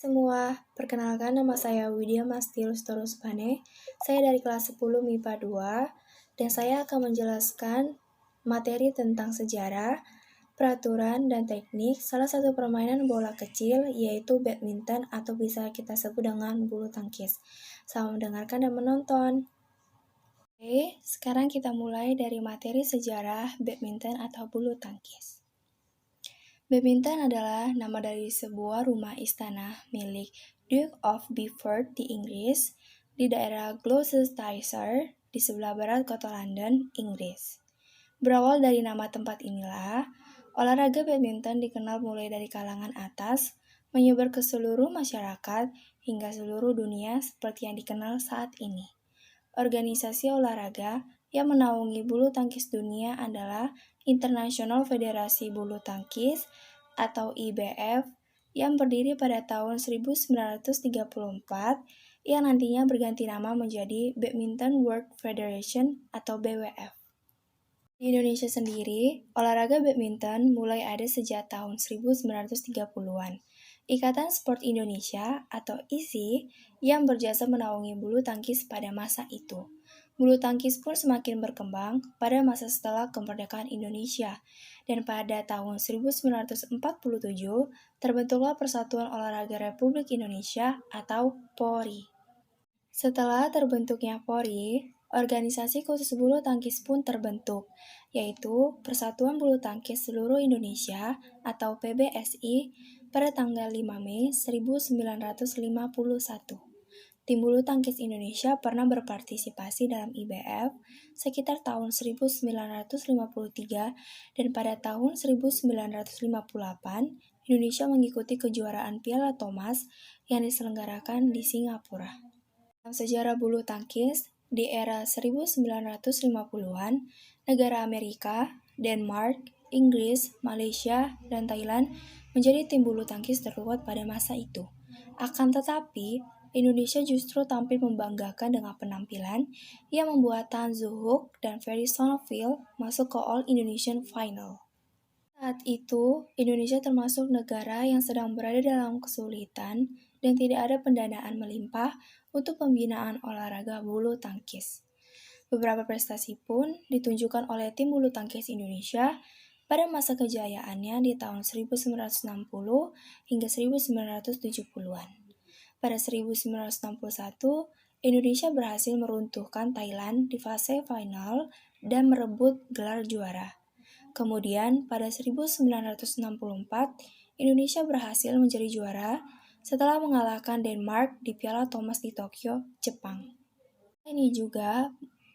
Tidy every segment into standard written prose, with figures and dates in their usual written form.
Semua, perkenalkan nama saya Widya Mastilus Torusbane. Saya dari kelas 10 MIPA 2 dan saya akan menjelaskan materi tentang sejarah, peraturan, dan teknik salah satu permainan bola kecil yaitu badminton atau bisa kita sebut dengan bulu tangkis. Selamat mendengarkan dan menonton. Oke, sekarang kita mulai dari materi sejarah badminton atau bulu tangkis. Badminton adalah nama dari sebuah rumah istana milik Duke of Bedford di Inggris, di daerah Gloucestershire, di sebelah barat kota London, Inggris. Berawal dari nama tempat inilah, olahraga badminton dikenal mulai dari kalangan atas, menyebar ke seluruh masyarakat, hingga seluruh dunia seperti yang dikenal saat ini. Organisasi olahraga yang menaungi bulu tangkis dunia adalah International Federasi Bulu Tangkis atau IBF yang berdiri pada tahun 1934 yang nantinya berganti nama menjadi Badminton World Federation atau BWF. Di Indonesia sendiri, olahraga badminton mulai ada sejak tahun 1930-an. Ikatan Sport Indonesia atau ISI yang berjasa menaungi bulu tangkis pada masa itu. Bulu tangkis pun semakin berkembang pada masa setelah kemerdekaan Indonesia, dan pada tahun 1947 terbentuklah Persatuan Olahraga Republik Indonesia atau PORI. Setelah terbentuknya PORI, organisasi khusus bulu tangkis pun terbentuk, yaitu Persatuan Bulu Tangkis Seluruh Indonesia atau PBSI pada tanggal 5 Mei 1951. Tim bulu tangkis Indonesia pernah berpartisipasi dalam IBF sekitar tahun 1953 dan pada tahun 1958 Indonesia mengikuti kejuaraan Piala Thomas yang diselenggarakan di Singapura. Dalam sejarah bulu tangkis, di era 1950-an, negara Amerika, Denmark, Inggris, Malaysia, dan Thailand menjadi tim bulu tangkis terkuat pada masa itu. Akan tetapi, Indonesia justru tampil membanggakan dengan penampilan yang membuat Tan Zoo Hook dan Ferry Sonneville masuk ke All Indonesian Final. Saat itu, Indonesia termasuk negara yang sedang berada dalam kesulitan dan tidak ada pendanaan melimpah untuk pembinaan olahraga bulu tangkis. Beberapa prestasi pun ditunjukkan oleh tim bulu tangkis Indonesia pada masa kejayaannya di tahun 1960 hingga 1970-an. Pada 1961, Indonesia berhasil meruntuhkan Thailand di fase final dan merebut gelar juara. Kemudian, pada 1964, Indonesia berhasil menjadi juara setelah mengalahkan Denmark di Piala Thomas di Tokyo, Jepang. Ini juga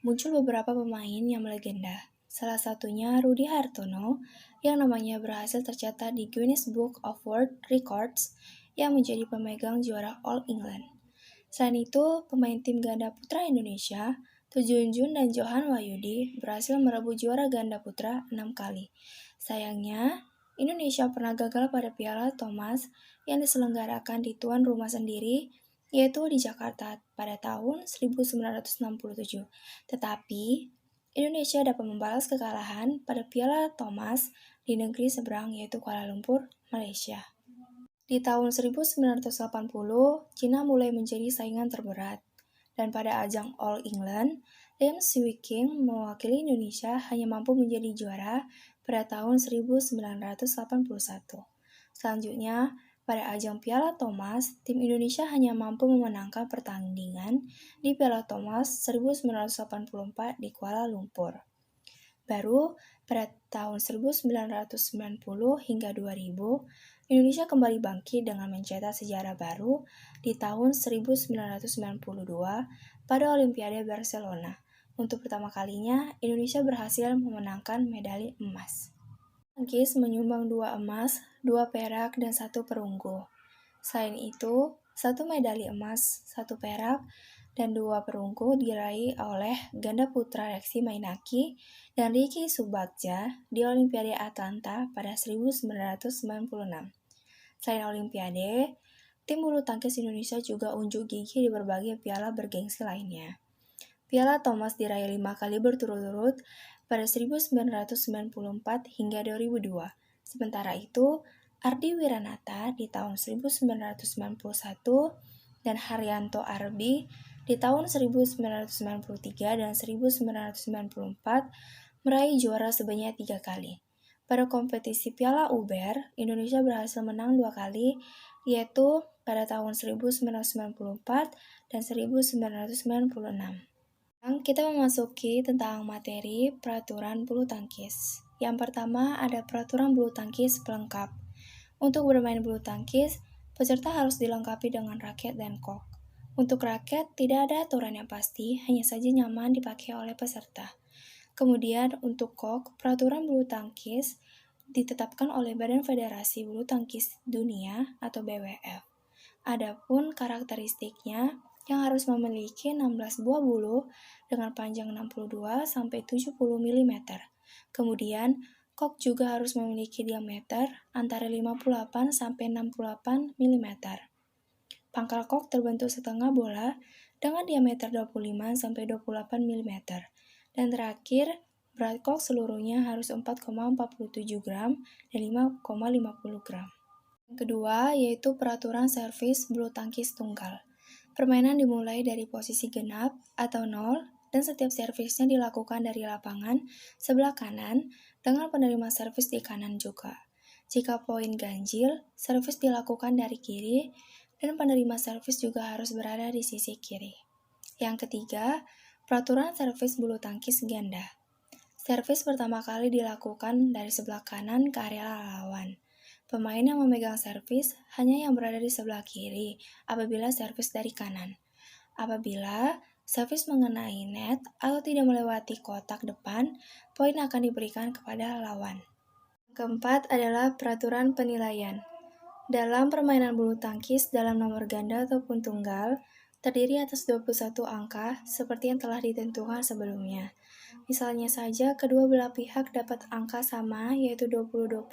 muncul beberapa pemain yang melegenda. Salah satunya Rudy Hartono yang namanya berhasil tercatat di Guinness Book of World Records yang menjadi pemegang juara All England. Selain itu, pemain tim ganda putra Indonesia, Jun Jun dan Johan Wahyudi berhasil merebut juara ganda putra 6 kali. Sayangnya, Indonesia pernah gagal pada Piala Thomas yang diselenggarakan di tuan rumah sendiri, yaitu di Jakarta pada tahun 1967. Tetapi, Indonesia dapat membalas kekalahan pada Piala Thomas di negeri seberang yaitu Kuala Lumpur, Malaysia. Di tahun 1980, Cina mulai menjadi saingan terberat. Dan pada ajang All England, Lim Swee King mewakili Indonesia hanya mampu menjadi juara pada tahun 1981. Selanjutnya, pada ajang Piala Thomas, tim Indonesia hanya mampu memenangkan pertandingan di Piala Thomas 1984 di Kuala Lumpur. Baru pada tahun 1990 hingga 2000, Indonesia kembali bangkit dengan mencetak sejarah baru di tahun 1992 pada Olimpiade Barcelona. Untuk pertama kalinya, Indonesia berhasil memenangkan medali emas. Tangkis menyumbang 2 emas, 2 perak, dan 1 perunggu. Selain itu, 1 medali emas, 1 perak, dan 2 perunggu diraih oleh ganda putra Reksi Mainaki dan Ricky Subagja di Olimpiade Atlanta pada 1996. Selain Olimpiade, tim bulu tangkis Indonesia juga unjuk gigi di berbagai piala bergengsi lainnya. Piala Thomas diraih 5 kali berturut-turut pada 1994 hingga 2002. Sementara itu, Ardi Wiranata di tahun 1991 dan Haryanto Arbi di tahun 1993 dan 1994 meraih juara sebanyak 3 kali. Pada kompetisi Piala Uber, Indonesia berhasil menang 2 kali, yaitu pada tahun 1994 dan 1996. Kita memasuki tentang materi peraturan bulu tangkis. Yang pertama ada peraturan bulu tangkis pelengkap. Untuk bermain bulu tangkis, peserta harus dilengkapi dengan raket dan kok. Untuk raket, tidak ada aturan yang pasti, hanya saja nyaman dipakai oleh peserta. Kemudian, untuk kok, peraturan bulu tangkis ditetapkan oleh Badan Federasi Bulu Tangkis Dunia atau BWF. Adapun karakteristiknya, yang harus memiliki 16 buah bulu dengan panjang 62-70 mm. Kemudian, kok juga harus memiliki diameter antara 58-68 mm. Pangkal kok terbentuk setengah bola dengan diameter 25-28 mm. Dan terakhir, berat kok seluruhnya harus 4,47 gram dan 5,50 gram. Yang kedua, yaitu peraturan servis bulu tangkis tunggal. Permainan dimulai dari posisi genap atau 0 dan setiap servisnya dilakukan dari lapangan sebelah kanan dengan penerima servis di kanan juga. Jika poin ganjil, servis dilakukan dari kiri dan penerima servis juga harus berada di sisi kiri. Yang ketiga, peraturan servis bulu tangkis ganda. Servis pertama kali dilakukan dari sebelah kanan ke area lawan. Pemain yang memegang servis hanya yang berada di sebelah kiri apabila servis dari kanan. Apabila servis mengenai net atau tidak melewati kotak depan, poin akan diberikan kepada lawan. Keempat adalah peraturan penilaian. Dalam permainan bulu tangkis dalam nomor ganda ataupun tunggal, terdiri atas 21 angka seperti yang telah ditentukan sebelumnya. Misalnya saja kedua belah pihak dapat angka sama yaitu 20-20,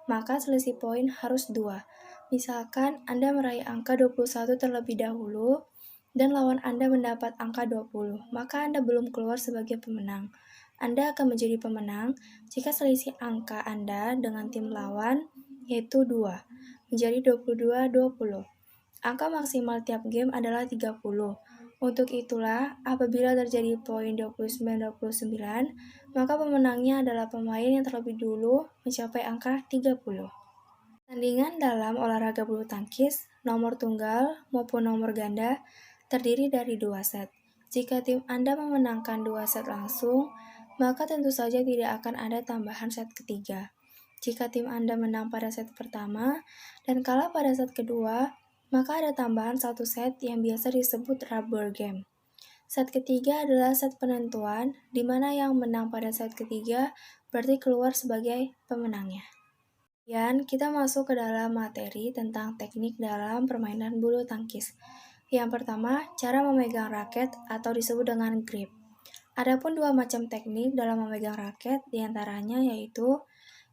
maka selisih poin harus 2. Misalkan Anda meraih angka 21 terlebih dahulu dan lawan Anda mendapat angka 20, maka Anda belum keluar sebagai pemenang. Anda akan menjadi pemenang jika selisih angka Anda dengan tim lawan yaitu 2, menjadi 22-20. Angka maksimal tiap game adalah 30. Untuk itulah, apabila terjadi poin 29-29, maka pemenangnya adalah pemain yang terlebih dulu mencapai angka 30. Pertandingan dalam olahraga bulu tangkis, nomor tunggal maupun nomor ganda, terdiri dari 2 set. Jika tim Anda memenangkan 2 set langsung, maka tentu saja tidak akan ada tambahan set ketiga. Jika tim Anda menang pada set pertama dan kalah pada set kedua, maka ada tambahan 1 set yang biasa disebut rubber game. Set ketiga adalah set penentuan, di mana yang menang pada set ketiga berarti keluar sebagai pemenangnya. Kemudian kita masuk ke dalam materi tentang teknik dalam permainan bulu tangkis. Yang pertama, cara memegang raket atau disebut dengan grip. Adapun 2 macam teknik dalam memegang raket, diantaranya yaitu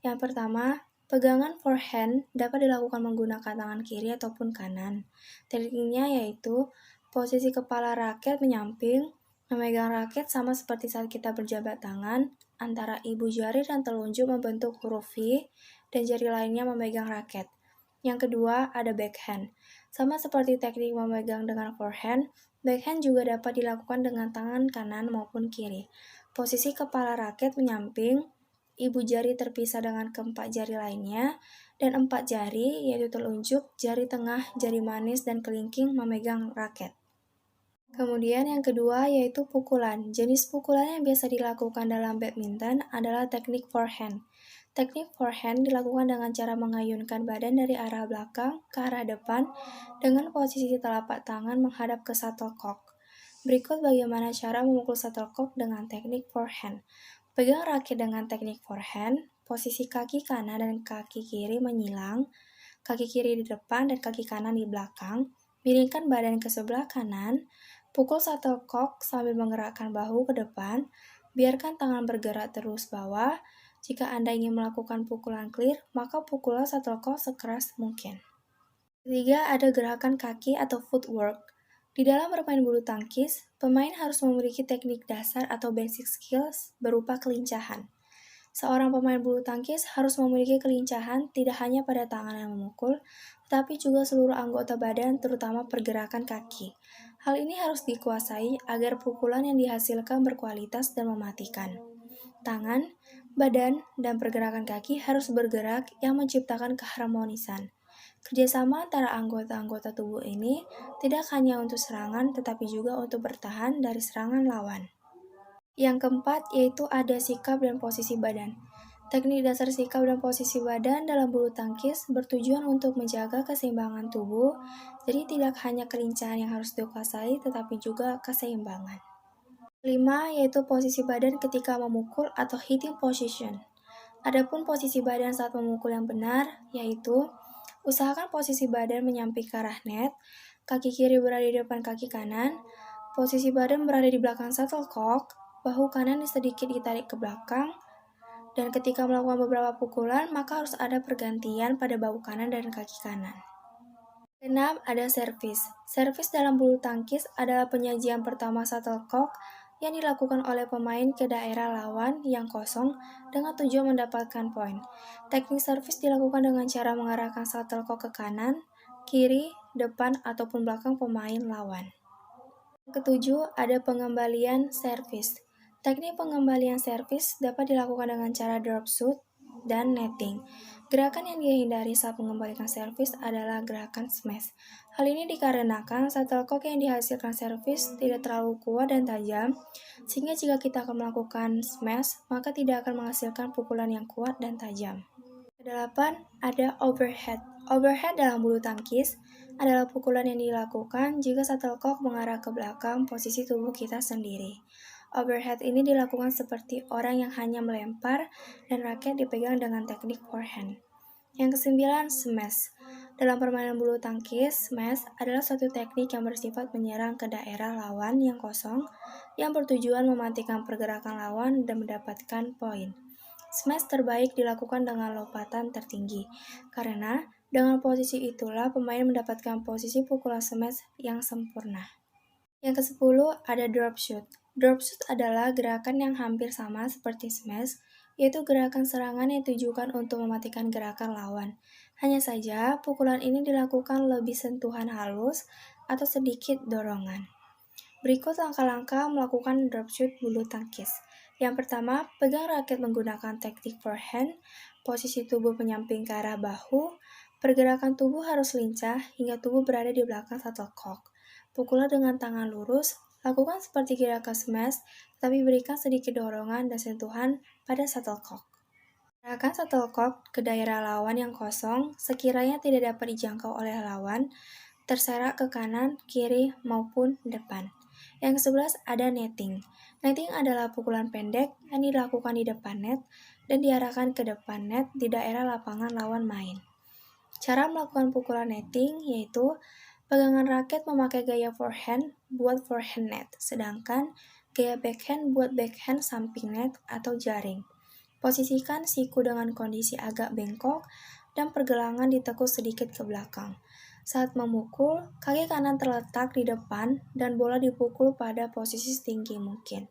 yang pertama, pegangan forehand dapat dilakukan menggunakan tangan kiri ataupun kanan. Tekniknya yaitu posisi kepala raket menyamping, memegang raket sama seperti saat kita berjabat tangan, antara ibu jari dan telunjuk membentuk huruf V, dan jari lainnya memegang raket. Yang kedua, ada backhand. Sama seperti teknik memegang dengan forehand, backhand juga dapat dilakukan dengan tangan kanan maupun kiri. Posisi kepala raket menyamping, ibu jari terpisah dengan keempat jari lainnya, dan 4 jari yaitu telunjuk, jari tengah, jari manis, dan kelingking memegang raket. Kemudian yang kedua yaitu pukulan. Jenis pukulan yang biasa dilakukan dalam badminton adalah teknik forehand. Teknik forehand dilakukan dengan cara mengayunkan badan dari arah belakang ke arah depan dengan posisi telapak tangan menghadap ke shuttlecock. Berikut bagaimana cara memukul shuttlecock dengan teknik forehand. Pegang raket dengan teknik forehand, posisi kaki kanan dan kaki kiri menyilang, kaki kiri di depan dan kaki kanan di belakang, miringkan badan ke sebelah kanan, pukul shuttlecock sambil menggerakkan bahu ke depan, biarkan tangan bergerak terus bawah. Jika Anda ingin melakukan pukulan clear, maka pukullah shuttlecock sekeras mungkin. Ketiga, ada gerakan kaki atau footwork. Di dalam bermain bulu tangkis, pemain harus memiliki teknik dasar atau basic skills berupa kelincahan. Seorang pemain bulu tangkis harus memiliki kelincahan tidak hanya pada tangan yang memukul, tetapi juga seluruh anggota badan, terutama pergerakan kaki. Hal ini harus dikuasai agar pukulan yang dihasilkan berkualitas dan mematikan. Tangan, badan, dan pergerakan kaki harus bergerak yang menciptakan keharmonisan. Kerjasama antara anggota-anggota tubuh ini tidak hanya untuk serangan, tetapi juga untuk bertahan dari serangan lawan. Yang keempat yaitu ada sikap dan posisi badan. Teknik dasar sikap dan posisi badan dalam bulu tangkis bertujuan untuk menjaga keseimbangan tubuh, jadi tidak hanya kelincahan yang harus dikuasai, tetapi juga keseimbangan. 5 yaitu posisi badan ketika memukul atau hitting position. Adapun posisi badan saat memukul yang benar, yaitu usahakan posisi badan menyamping ke arah net, kaki kiri berada di depan kaki kanan, posisi badan berada di belakang shuttlecock, bahu kanan sedikit ditarik ke belakang, dan ketika melakukan beberapa pukulan, maka harus ada pergantian pada bahu kanan dan kaki kanan. 6. Ada servis. Servis dalam bulu tangkis adalah penyajian pertama shuttlecock yang dilakukan oleh pemain ke daerah lawan yang kosong dengan tujuan mendapatkan poin. Teknik servis dilakukan dengan cara mengarahkan shuttlecock ke kanan, kiri, depan, ataupun belakang pemain lawan. Ketujuh, ada pengembalian servis. Teknik pengembalian servis dapat dilakukan dengan cara drop shoot dan netting. Gerakan yang dihindari saat mengembalikan servis adalah gerakan smash. Hal ini dikarenakan shuttlecock yang dihasilkan servis tidak terlalu kuat dan tajam, sehingga jika kita akan melakukan smash, maka tidak akan menghasilkan pukulan yang kuat dan tajam. 8. Ada overhead. Overhead dalam bulu tangkis adalah pukulan yang dilakukan jika shuttlecock mengarah ke belakang posisi tubuh kita sendiri. Overhead ini dilakukan seperti orang yang hanya melempar dan raket dipegang dengan teknik forehand. Yang kesembilan, smash. Dalam permainan bulu tangkis, smash adalah suatu teknik yang bersifat menyerang ke daerah lawan yang kosong yang bertujuan mematikan pergerakan lawan dan mendapatkan poin. Smash terbaik dilakukan dengan lompatan tertinggi, karena dengan posisi itulah pemain mendapatkan posisi pukulan smash yang sempurna. Yang ke-10 ada drop shoot. Drop shoot adalah gerakan yang hampir sama seperti smash, yaitu gerakan serangan yang ditujukan untuk mematikan gerakan lawan. Hanya saja, pukulan ini dilakukan lebih sentuhan halus atau sedikit dorongan. Berikut langkah-langkah melakukan drop shoot bulu tangkis. Yang pertama, pegang raket menggunakan teknik forehand, posisi tubuh penyamping ke arah bahu, pergerakan tubuh harus lincah hingga tubuh berada di belakang shuttlecock. Pukullah dengan tangan lurus, lakukan seperti gerakan smash, tapi berikan sedikit dorongan dan sentuhan pada shuttlecock. Arahkan shuttlecock ke daerah lawan yang kosong, sekiranya tidak dapat dijangkau oleh lawan, terserak ke kanan, kiri, maupun depan. Yang ke-11 ada netting. Netting adalah pukulan pendek yang dilakukan di depan net dan diarahkan ke depan net di daerah lapangan lawan main. Cara melakukan pukulan netting yaitu pegangan raket memakai gaya forehand buat forehand net, sedangkan gaya backhand buat backhand samping net atau jaring. Posisikan siku dengan kondisi agak bengkok dan pergelangan ditekuk sedikit ke belakang. Saat memukul, kaki kanan terletak di depan dan bola dipukul pada posisi setinggi mungkin.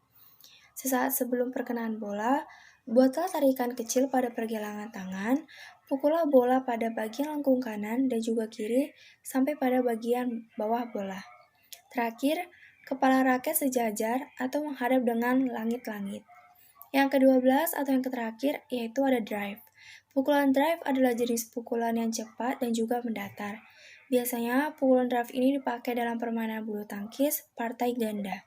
Sesaat sebelum perkenaan bola, buatlah tarikan kecil pada pergelangan tangan, pukullah bola pada bagian lengkung kanan dan juga kiri sampai pada bagian bawah bola. Terakhir, kepala raket sejajar atau menghadap dengan langit-langit. Yang ke-12 atau yang terakhir yaitu ada drive. Pukulan drive adalah jenis pukulan yang cepat dan juga mendatar. Biasanya pukulan drive ini dipakai dalam permainan bulu tangkis partai ganda.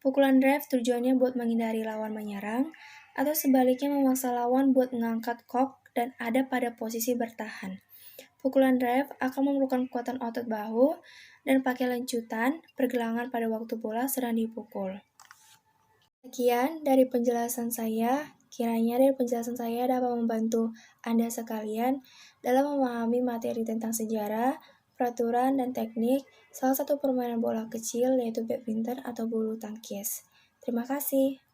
Pukulan drive tujuannya buat menghindari lawan menyerang atau sebaliknya memaksa lawan buat mengangkat kok dan ada pada posisi bertahan. Pukulan drive akan memerlukan kekuatan otot bahu dan pakai lencutan pergelangan pada waktu bola sedang dipukul. Sekian dari penjelasan saya. Kiranya dari penjelasan saya dapat membantu Anda sekalian dalam memahami materi tentang sejarah, peraturan, dan teknik salah satu permainan bola kecil yaitu badminton atau bulu tangkis. Terima kasih.